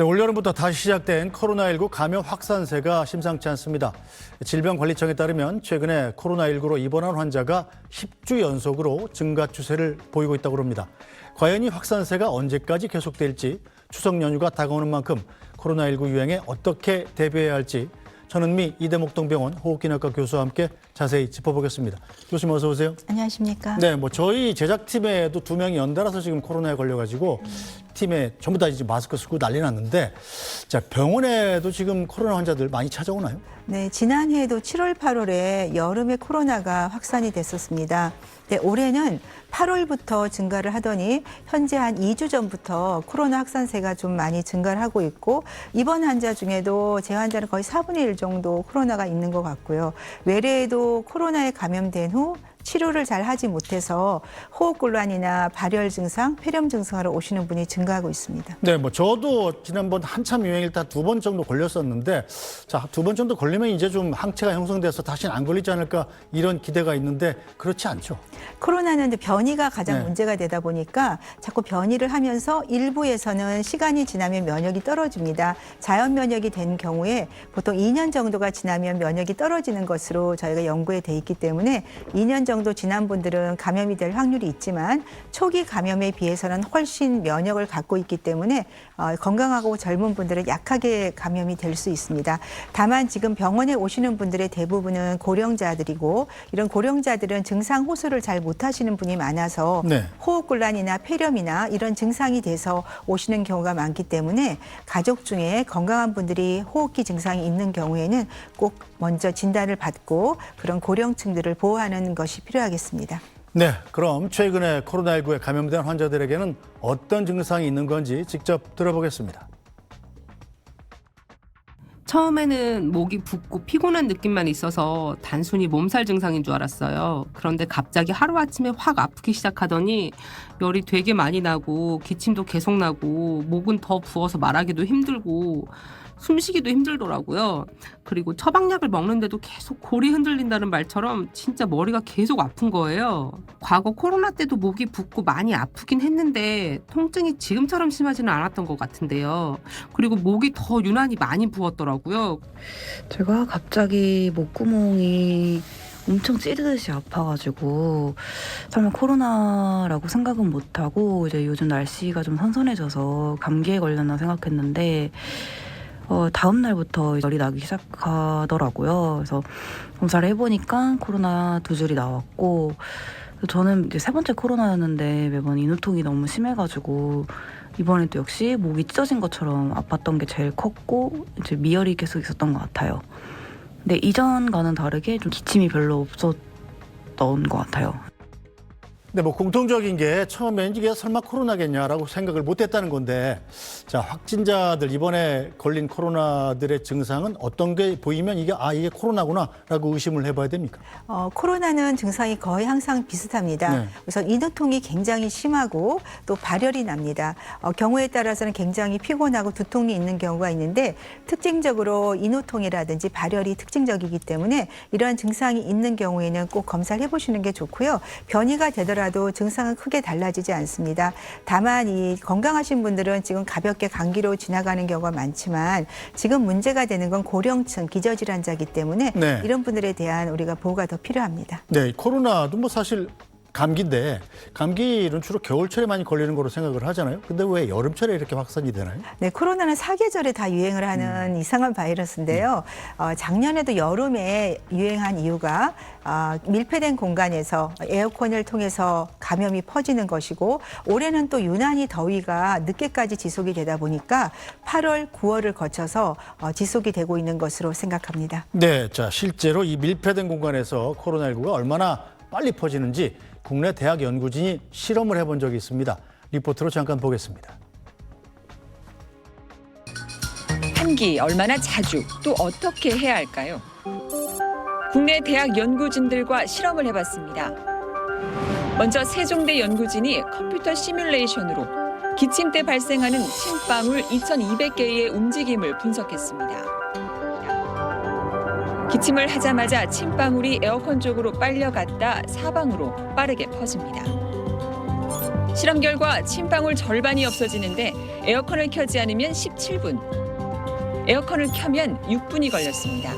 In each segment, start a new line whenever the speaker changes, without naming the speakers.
네, 올여름부터 다시 시작된 코로나19 감염 확산세가 심상치 않습니다. 질병관리청에 따르면 최근에 코로나19로 입원한 환자가 10주 연속으로 증가 추세를 보이고 있다고 합니다. 과연 이 확산세가 언제까지 계속될지, 추석 연휴가 다가오는 만큼 코로나19 유행에 어떻게 대비해야 할지 전은미 이대목동병원 호흡기내과 교수와 함께 자세히 짚어보겠습니다. 교수님 어서 오세요.
안녕하십니까.
네, 저희 제작팀에도 2명이 연달아서 지금 코로나에 걸려가지고 팀에 전부 다 이제 마스크 쓰고 난리 났는데, 자, 병원에도 지금 코로나 환자들 많이 찾아오나요?
네, 지난해에도 7월, 8월에 여름에 코로나가 확산이 됐었습니다. 네, 올해는 8월부터 증가를 하더니 현재 한 2주 전부터 코로나 확산세가 좀 많이 증가를 하고 있고, 입원 환자 중에도 제 환자는 거의 4분의 1 정도 코로나가 있는 것 같고요. 외래에도 코로나에 감염된 후 치료를 잘 하지 못해서 호흡곤란이나 발열 증상, 폐렴 증상으로 오시는 분이 증가하고 있습니다.
네, 저도 지난번 한참 유행일 때 2번 정도 걸렸었는데, 자, 2번 정도 걸리면 이제 좀 항체가 형성돼서 다시는 안 걸리지 않을까 이런 기대가 있는데 그렇지 않죠?
코로나는 변이가 가장
네.
문제가 되다 보니까 자꾸 변이를 하면서 일부에서는 시간이 지나면 면역이 떨어집니다. 자연 면역이 된 경우에 보통 2년 정도가 지나면 면역이 떨어지는 것으로 저희가 연구에 돼 있기 때문에 2년 정도 지난 분들은 감염이 될 확률이 있지만 초기 감염에 비해서는 훨씬 면역을 갖고 있기 때문에 건강하고 젊은 분들은 약하게 감염이 될 수 있습니다. 다만 지금 병원에 오시는 분들의 대부분은 고령자들이고, 이런 고령자들은 증상 호소를 잘 못하시는 분이 많아서
네.
호흡곤란이나 폐렴이나 이런 증상이 돼서 오시는 경우가 많기 때문에 가족 중에 건강한 분들이 호흡기 증상이 있는 경우에는 꼭 먼저 진단을 받고 그런 고령층들을 보호하는 것이 필요하겠습니다.
네, 그럼 최근에 코로나19에 감염된 환자들에게는 어떤 증상이 있는 건지 직접 들어보겠습니다.
처음에는 목이 붓고 피곤한 느낌만 있어서 단순히 몸살 증상인 줄 알았어요. 그런데 갑자기 하루아침에 확 아프기 시작하더니 열이 되게 많이 나고 기침도 계속 나고 목은 더 부어서 말하기도 힘들고 숨쉬기도 힘들더라고요. 그리고 처방약을 먹는데도 계속 골이 흔들린다는 말처럼 진짜 머리가 계속 아픈 거예요. 과거 코로나 때도 목이 붓고 많이 아프긴 했는데 통증이 지금처럼 심하지는 않았던 것 같은데요. 그리고 목이 더 유난히 많이 부었더라고요.
제가 갑자기 목구멍이 엄청 찌르듯이 아파가지고 설마 코로나라고 생각은 못하고 이제 요즘 날씨가 좀 선선해져서 감기에 걸렸나 생각했는데 다음 날부터 열이 나기 시작하더라고요. 그래서 검사를 해보니까 코로나 2줄이 나왔고, 저는 이제 3번째 코로나였는데 매번 인후통이 너무 심해가지고 이번에도 역시 목이 찢어진 것처럼 아팠던 게 제일 컸고 이제 미열이 계속 있었던 것 같아요. 근데 이전과는 다르게 좀 기침이 별로 없었던 것 같아요.
네, 공통적인 게 처음엔 이게 설마 코로나겠냐라고 생각을 못 했다는 건데, 자, 확진자들 이번에 걸린 코로나들의 증상은 어떤 게 보이면 이게 코로나구나라고 의심을 해봐야 됩니까?
코로나는 증상이 거의 항상 비슷합니다.
네.
그래서 인후통이 굉장히 심하고 또 발열이 납니다. 경우에 따라서는 굉장히 피곤하고 두통이 있는 경우가 있는데, 특징적으로 인후통이라든지 발열이 특징적이기 때문에 이러한 증상이 있는 경우에는 꼭 검사를 해보시는 게 좋고요. 변이가 되더라도 증상은 크게 달라지지 않습니다. 다만 이 건강하신 분들은 지금 가볍게 감기로 지나가는 경우가 많지만 지금 문제가 되는 건 고령층 기저질환자이기 때문에
네.
이런 분들에 대한 우리가 보호가 더 필요합니다.
네, 코로나도 사실 감기인데, 감기는 주로 겨울철에 많이 걸리는 거로 생각을 하잖아요. 근데 왜 여름철에 이렇게 확산이 되나요?
네, 코로나는 사계절에 다 유행을 하는 이상한 바이러스인데요. 작년에도 여름에 유행한 이유가 밀폐된 공간에서 에어컨을 통해서 감염이 퍼지는 것이고, 올해는 또 유난히 더위가 늦게까지 지속이 되다 보니까 8월, 9월을 거쳐서 지속이 되고 있는 것으로 생각합니다.
네, 자, 실제로 이 밀폐된 공간에서 코로나19가 얼마나 빨리 퍼지는지 국내 대학 연구진이 실험을 해본 적이 있습니다. 리포트로 잠깐 보겠습니다.
환기 얼마나 자주 또 어떻게 해야 할까요? 국내 대학 연구진들과 실험을 해봤습니다. 먼저 세종대 연구진이 컴퓨터 시뮬레이션으로 기침 때 발생하는 침방울 2,200개의 움직임을 분석했습니다. 기침을 하자마자 침방울이 에어컨 쪽으로 빨려갔다 사방으로 빠르게 퍼집니다. 실험 결과 침방울 절반이 없어지는데 에어컨을 켜지 않으면 17분, 에어컨을 켜면 6분이 걸렸습니다.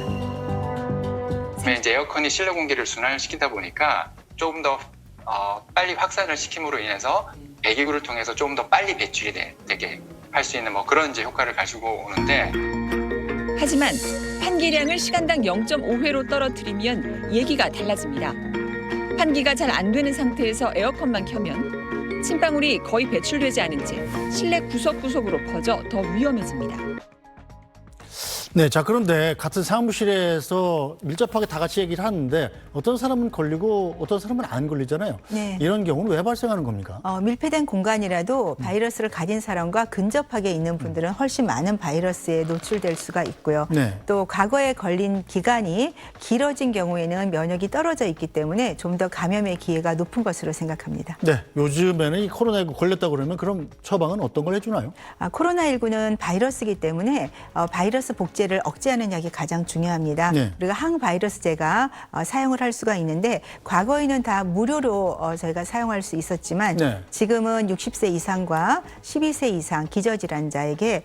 이제 에어컨이 실내 공기를 순환시키다 보니까 조금 더 빨리 확산을 시킴으로 인해서 배기구를 통해서 조금 더 빨리 배출이 되게 할 수 있는 그런 이제 효과를 가지고 오는데,
하지만 환기량을 시간당 0.5회로 떨어뜨리면 얘기가 달라집니다. 환기가 잘 안 되는 상태에서 에어컨만 켜면 침방울이 거의 배출되지 않은 채 실내 구석구석으로 퍼져 더 위험해집니다.
네, 자 그런데 같은 사무실에서 밀접하게 다 같이 얘기를 하는데 어떤 사람은 걸리고 어떤 사람은 안 걸리잖아요.
네.
이런 경우는 왜 발생하는 겁니까?
밀폐된 공간이라도 바이러스를 가진 사람과 근접하게 있는 분들은 훨씬 많은 바이러스에 노출될 수가 있고요.
네.
또 과거에 걸린 기간이 길어진 경우에는 면역이 떨어져 있기 때문에 좀 더 감염의 기회가 높은 것으로 생각합니다.
네, 요즘에는 이 코로나19 걸렸다고 그러면 그럼 처방은 어떤 걸 해주나요?
코로나19는 바이러스이기 때문에 바이러스 복제를 억제하는 약이 가장 중요합니다.
네.
우리가 항바이러스제가 사용을 할 수가 있는데 과거에는 다 무료로 저희가 사용할 수 있었지만
네.
지금은 60세 이상과 12세 이상 기저질환자에게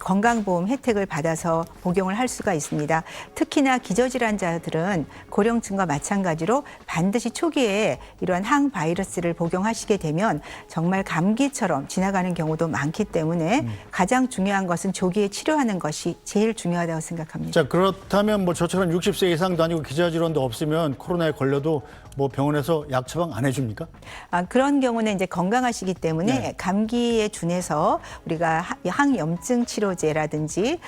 건강보험 혜택을 받아서 복용을 할 수가 있습니다. 특히나 기저질환자들은 고령층과 마찬가지로 반드시 초기에 이러한 항바이러스를 복용하시게 되면 정말 감기처럼 지나가는 경우도 많기 때문에 가장 중요한 것은 조기에 치료하는 것이 제일 중요하다고 생각합니다.
자, 그렇다면 저처럼 60세 이상도 아니고 기저질환도 없으면 코로나에 걸려도 병원에서 약 처방 안 해줍니까?
그런 경우는 이제 건강하시기 때문에
네.
감기에 준해서 우리가 항염증 치료제라든지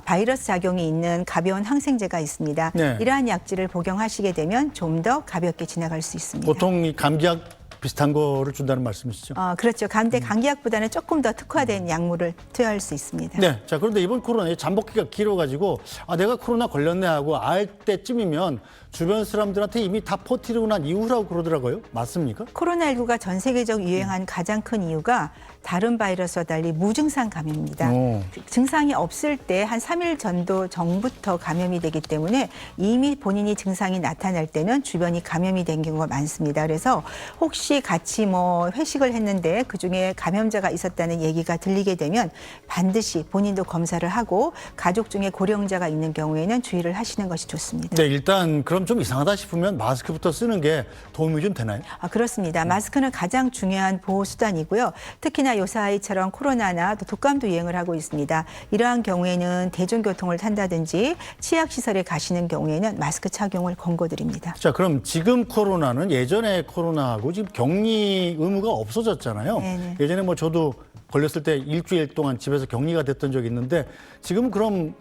바이러스 작용이 있는 가벼운 항생제가 있습니다.
네.
이러한 약질을 복용하시게 되면 좀 더 가볍게 지나갈 수 있습니다.
보통 이 감기약 비슷한 거를 준다는 말씀이시죠?
그렇죠. 감기약보다는 조금 더 특화된 약물을 투여할 수 있습니다.
네. 자, 그런데 이번 코로나 잠복기가 길어가지고 내가 코로나 걸렸네 하고 알 때쯤이면 주변 사람들한테 이미 다 퍼뜨리고 난 이후라고 그러더라고요. 맞습니까?
코로나19가 전 세계적 유행한 가장 큰 이유가 다른 바이러스와 달리 무증상 감염입니다.
오.
증상이 없을 때 한 3일 전부터 감염이 되기 때문에 이미 본인이 증상이 나타날 때는 주변이 감염이 된 경우가 많습니다. 그래서 혹시 같이 회식을 했는데 그중에 감염자가 있었다는 얘기가 들리게 되면 반드시 본인도 검사를 하고 가족 중에 고령자가 있는 경우에는 주의를 하시는 것이 좋습니다.
네, 일단 그럼 좀 이상하다 싶으면 마스크부터 쓰는 게 도움이 좀 되나요?
그렇습니다. 마스크는 가장 중요한 보호 수단이고요. 특히나 요사이처럼 코로나나 또 독감도 유행을 하고 있습니다. 이러한 경우에는 대중교통을 탄다든지 치약시설에 가시는 경우에는 마스크 착용을 권고드립니다.
자, 그럼 지금 코로나는 예전에 코로나하고 지금 격리 의무가 없어졌잖아요.
네네.
예전에 저도 걸렸을 때 일주일 동안 집에서 격리가 됐던 적이 있는데 지금 그럼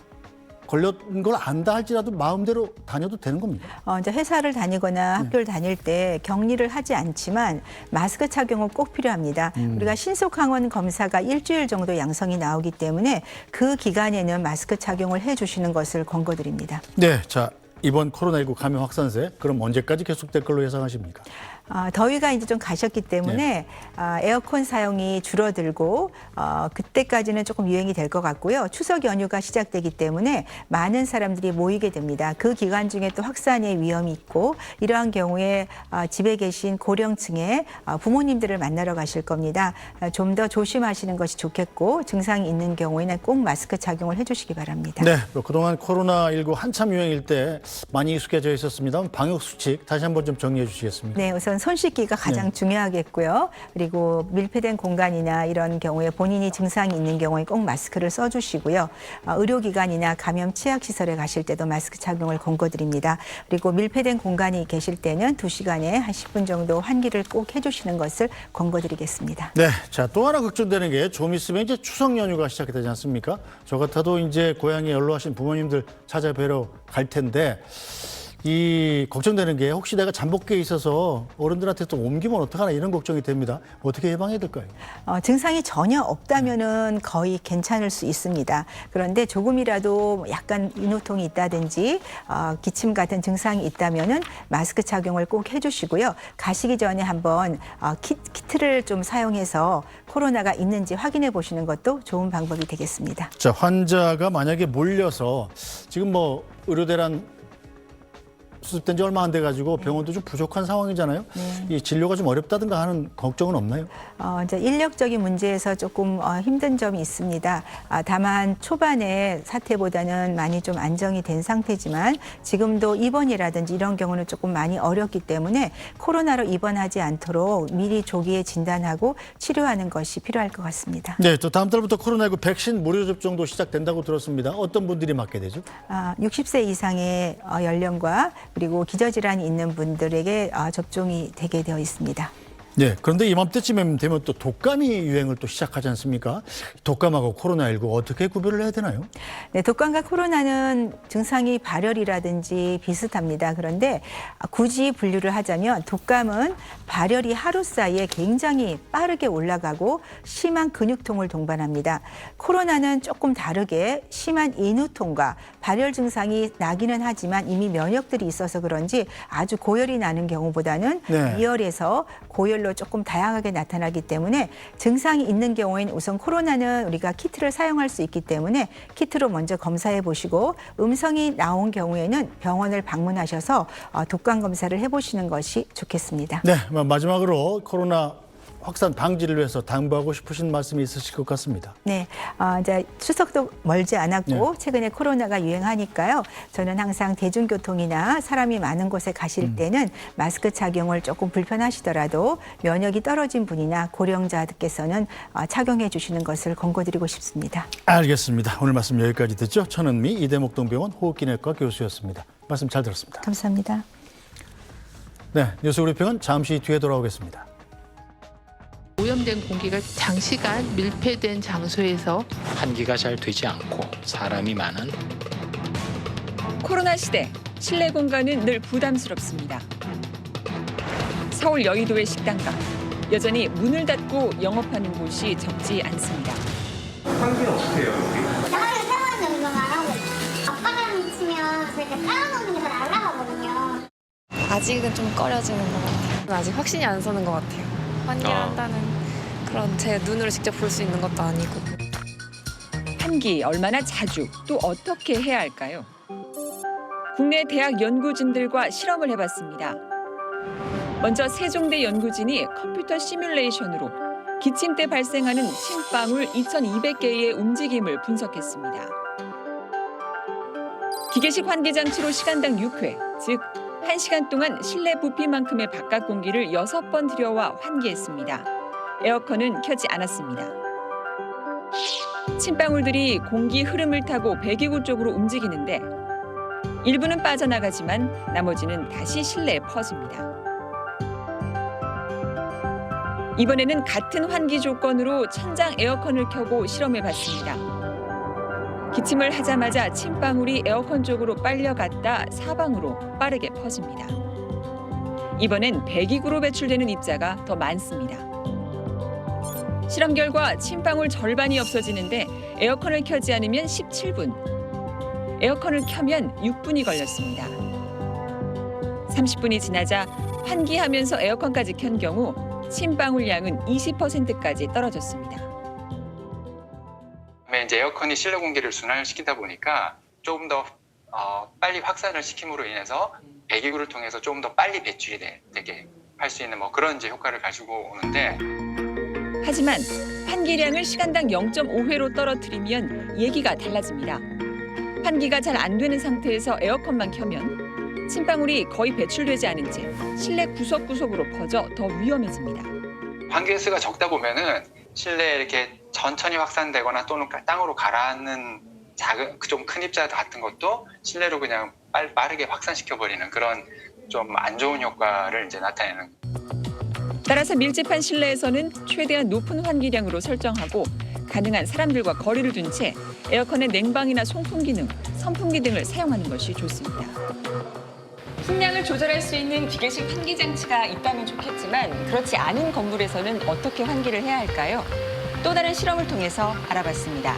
걸렸는 걸 안다 할지라도 마음대로 다녀도 되는 겁니다.
이제 회사를 다니거나 학교를 다닐 때 격리를 하지 않지만 마스크 착용은 꼭 필요합니다. 우리가 신속항원 검사가 일주일 정도 양성이 나오기 때문에 그 기간에는 마스크 착용을 해주시는 것을 권고드립니다.
네, 자 이번 코로나19 감염 확산세 그럼 언제까지 계속될 걸로 예상하십니까?
더위가 이제 좀 가셨기 때문에 에어컨 사용이 줄어들고 그때까지는 조금 유행이 될 것 같고요. 추석 연휴가 시작되기 때문에 많은 사람들이 모이게 됩니다. 그 기간 중에 또 확산의 위험이 있고 이러한 경우에 집에 계신 고령층의 부모님들을 만나러 가실 겁니다. 좀 더 조심하시는 것이 좋겠고 증상이 있는 경우에는 꼭 마스크 착용을 해주시기 바랍니다.
네, 그동안 코로나19 한참 유행일 때 많이 익숙해져 있었습니다. 방역 수칙 다시 한번 좀 정리해 주시겠습니까?
네, 우선 손 씻기가 가장 중요하겠고요. 그리고 밀폐된 공간이나 이런 경우에 본인이 증상이 있는 경우에 꼭 마스크를 써주시고요. 의료기관이나 감염 치약시설에 가실 때도 마스크 착용을 권고드립니다. 그리고 밀폐된 공간이 계실 때는 2시간에 한 10분 정도 환기를 꼭 해주시는 것을 권고드리겠습니다.
네, 자, 또 하나 걱정되는 게 좀 있으면 이제 추석 연휴가 시작이 되지 않습니까? 저 같아도 이제 고향에 연로하신 부모님들 찾아뵈러 갈 텐데 이 걱정되는 게 혹시 내가 잠복기에 있어서 어른들한테 또 옮기면 어떡하나 이런 걱정이 됩니다. 어떻게 예방해야 될까요?
증상이 전혀 없다면은 거의 괜찮을 수 있습니다. 그런데 조금이라도 약간 인후통이 있다든지 기침 같은 증상이 있다면은 마스크 착용을 꼭 해주시고요. 가시기 전에 한번 키트를 좀 사용해서 코로나가 있는지 확인해 보시는 것도 좋은 방법이 되겠습니다.
자, 환자가 만약에 몰려서 지금 의료대란 수습된 지 얼마 안 돼가지고 병원도 좀 부족한 상황이잖아요.
네.
이 진료가 좀 어렵다든가 하는 걱정은 없나요?
이제 인력적인 문제에서 조금 힘든 점이 있습니다. 다만 초반에 사태보다는 많이 좀 안정이 된 상태지만 지금도 입원이라든지 이런 경우는 조금 많이 어렵기 때문에 코로나로 입원하지 않도록 미리 조기에 진단하고 치료하는 것이 필요할 것 같습니다.
네, 또 다음 달부터 코로나19 백신 무료 접종도 시작된다고 들었습니다. 어떤 분들이 맞게 되죠?
60세 이상의 연령과 그리고 기저질환이 있는 분들에게 접종이 되게 되어 있습니다.
네, 그런데 이맘때쯤 되면 또 독감이 유행을 또 시작하지 않습니까? 독감하고 코로나19 어떻게 구별을 해야 되나요?
네, 독감과 코로나는 증상이 발열이라든지 비슷합니다. 그런데 굳이 분류를 하자면 독감은 발열이 하루 사이에 굉장히 빠르게 올라가고 심한 근육통을 동반합니다. 코로나는 조금 다르게 심한 인후통과 발열 증상이 나기는 하지만 이미 면역들이 있어서 그런지 아주 고열이 나는 경우보다는
네.
미열에서 고열로 조금 다양하게 나타나기 때문에 증상이 있는 경우에는 우선 코로나는 우리가 키트를 사용할 수 있기 때문에 키트로 먼저 검사해 보시고 음성이 나온 경우에는 병원을 방문하셔서 독감 검사를 해보시는 것이 좋겠습니다.
네, 마지막으로 코로나 확산 방지를 위해서 당부하고 싶으신 말씀이 있으실 것 같습니다.
네, 이제 추석도 멀지 않았고
네.
최근에 코로나가 유행하니까요. 저는 항상 대중교통이나 사람이 많은 곳에 가실 때는 마스크 착용을 조금 불편하시더라도 면역이 떨어진 분이나 고령자들께서는 착용해 주시는 것을 권고드리고 싶습니다.
알겠습니다. 오늘 말씀 여기까지 듣죠. 천은미 이대목동병원 호흡기내과 교수였습니다. 말씀 잘 들었습니다.
감사합니다.
네, 뉴스 브리핑은 잠시 뒤에 돌아오겠습니다.
오염된 공기가 장시간 밀폐된 장소에서
환기가 잘 되지 않고 사람이 많은
코로나 시대 실내 공간은 늘 부담스럽습니다. 서울 여의도의 식당가 여전히 문을 닫고 영업하는 곳이 적지 않습니다.
환기는 어떻게 해요, 여기?
나를 세워야 정도만 하고 앞바람이 치면 저희가 깔아놓는 게 잘 안 나가거든요.
아직은 좀 꺼려지는 것 같아요. 아직 확신이 안 서는 것 같아요. 환기를 한다는 그런 제 눈으로 직접 볼 수 있는 것도 아니고.
환기 얼마나 자주 또 어떻게 해야 할까요? 국내 대학 연구진들과 실험을 해봤습니다. 먼저 세종대 연구진이 컴퓨터 시뮬레이션으로 기침 때 발생하는 침방울 2,200개의 움직임을 분석했습니다. 기계식 환기 장치로 시간당 6회, 즉 1시간 동안 실내 부피만큼의 바깥 공기를 6번 들여와 환기했습니다. 에어컨은 켜지 않았습니다. 침방울들이 공기 흐름을 타고 배기구 쪽으로 움직이는데 일부는 빠져나가지만 나머지는 다시 실내에 퍼집니다. 이번에는 같은 환기 조건으로 천장 에어컨을 켜고 실험해봤습니다. 기침을 하자마자 침방울이 에어컨 쪽으로 빨려갔다 사방으로 빠르게 퍼집니다. 이번엔 배기구로 배출되는 입자가 더 많습니다. 실험 결과 침방울 절반이 없어지는데 에어컨을 켜지 않으면 17분, 에어컨을 켜면 6분이 걸렸습니다. 30분이 지나자 환기하면서 에어컨까지 켠 경우 침방울 양은 20%까지 떨어졌습니다.
이제 에어컨이 실내 공기를 순환시키다 보니까 조금 더 빨리 확산을 시킴으로 인해서 배기구를 통해서 조금 더 빨리 배출이 되게 할 수 있는 그런 이제 효과를 가지고 오는데
하지만 환기량을 시간당 0.5회로 떨어뜨리면 얘기가 달라집니다. 환기가 잘 안 되는 상태에서 에어컨만 켜면 침방울이 거의 배출되지 않은 채 실내 구석구석으로 퍼져 더 위험해집니다.
환기 횟수가 적다 보면은 실내에 이렇게 천천히 확산되거나 또는 땅으로 가라앉는 작은 좀 큰 입자 같은 것도 실내로 그냥 빠르게 확산시켜버리는 그런 좀 안 좋은 효과를 이제 나타내는.
따라서 밀집한 실내에서는 최대한 높은 환기량으로 설정하고 가능한 사람들과 거리를 둔 채 에어컨의 냉방이나 송풍 기능, 선풍기 등을 사용하는 것이 좋습니다. 풍량을 조절할 수 있는 기계식 환기 장치가 있다면 좋겠지만 그렇지 않은 건물에서는 어떻게 환기를 해야 할까요? 또 다른 실험을 통해서 알아봤습니다.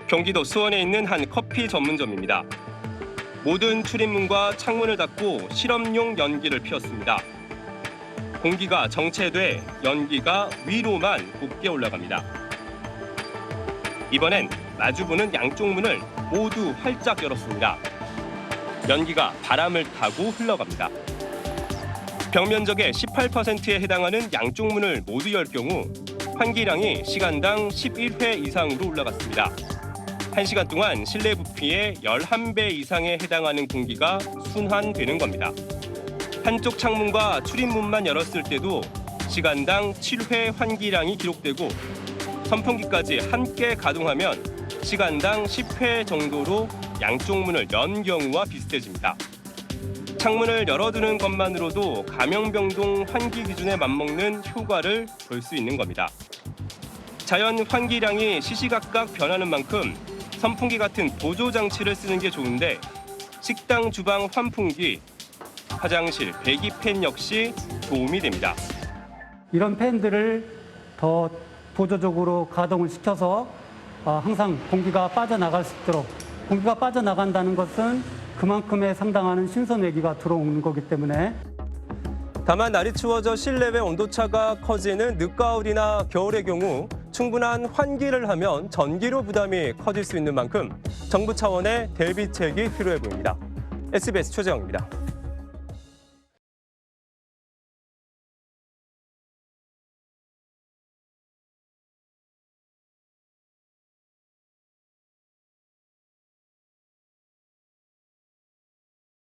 경기도 수원에 있는 한 커피 전문점입니다. 모든 출입문과 창문을 닫고 실험용 연기를 피웠습니다. 공기가 정체돼 연기가 위로만 곱게 올라갑니다. 이번엔 마주보는 양쪽 문을 모두 활짝 열었습니다. 연기가 바람을 타고 흘러갑니다. 벽 면적의 18%에 해당하는 양쪽 문을 모두 열 경우 환기량이 시간당 11회 이상으로 올라갔습니다. 1시간 동안 실내 부피의 11배 이상에 해당하는 공기가 순환되는 겁니다. 한쪽 창문과 출입문만 열었을 때도 시간당 7회 환기량이 기록되고 선풍기까지 함께 가동하면 시간당 10회 정도로 양쪽 문을 연 경우와 비슷해집니다. 창문을 열어두는 것만으로도 감염병동 환기 기준에 맞먹는 효과를 볼 수 있는 겁니다. 자연 환기량이 시시각각 변하는 만큼 선풍기 같은 보조 장치를 쓰는 게 좋은데 식당 주방 환풍기, 화장실 배기 팬 역시 도움이 됩니다.
이런 팬들을 더 보조적으로 가동을 시켜서 항상 공기가 빠져나갈 수 있도록, 공기가 빠져나간다는 것은 그만큼의 상당한 신선 외기가 들어오는 거기 때문에.
다만 날이 추워져 실내외 온도차가 커지는 늦가을이나 겨울의 경우 충분한 환기를 하면 전기료 부담이 커질 수 있는 만큼 정부 차원의 대비책이 필요해 보입니다. SBS 최재영입니다.